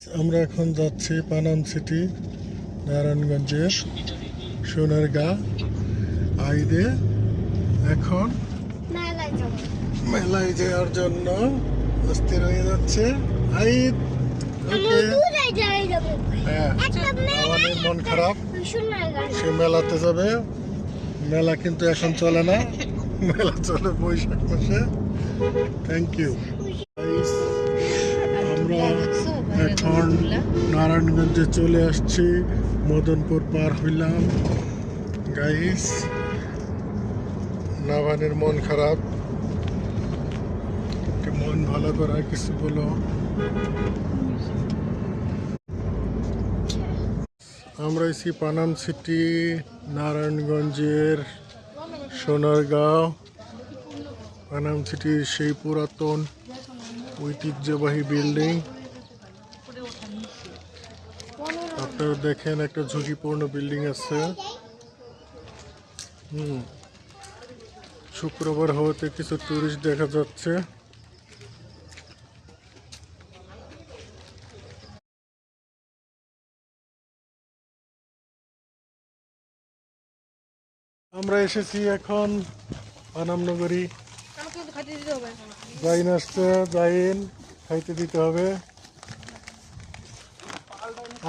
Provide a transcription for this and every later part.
আমরা এখন যাচ্ছি পানাম সিটি, নারায়ণগঞ্জের সোনারগাঁ আইদে। এখন মেলায় যাওয়ার জন্য অস্থির হয়ে যাচ্ছে আইদ। হ্যাঁ, আমাদের মন খারাপ, সে মেলাতে যাবে। মেলা কিন্তু এখন চলে না, মেলা চলে বৈশাখ মাসে। Thank you. আমরা এখন নারায়ণগঞ্জে চলে আসছি, মদনপুর পার হইলাম। গাইস, নাভানের মন খারাপ, মন ভালো করার কিছু বলো। আমরা এসি পানাম সিটি, নারায়ণগঞ্জের সোনারগাঁও। পানাম সিটির সেই পুরাতন ঐতিহ্যবাহী বিল্ডিং। আপনারা দেখেন, একটা ঝুঁকিপূর্ণ বিল্ডিং আছে। শুক্রবার হওয়াতে কিছু টুরিস্ট দেখা যাচ্ছে। আমরা এসেছি এখন পানামনগরী। জাইন আসছে, জাইন খাইতে দিতে হবে।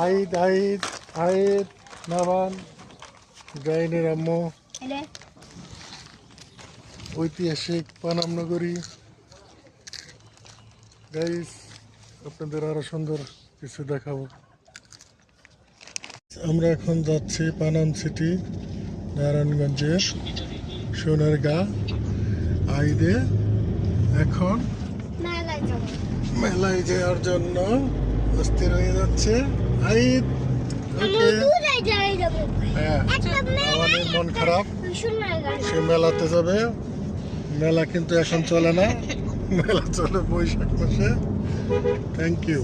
আইদ আইদ আইদ নাভান, জাইনের আম্মু। ঐতিহাসিক পানামনগরী। গাইস, আপনাদের আরো সুন্দর কিছু দেখাবো। আমরা এখন যাচ্ছি পানাম সিটি, নারায়ণগঞ্জের সোনারগাঁ আইদে। এখন মেলায় যাওয়ার জন্য অস্থির হয়ে যাচ্ছে আইদ। হ্যাঁ, আমাদের মন খারাপ, সে মেলাতে যাবে। মেলা কিন্তু এখন চলে না, মেলা চলে বৈশাখ মাসে। Thank you.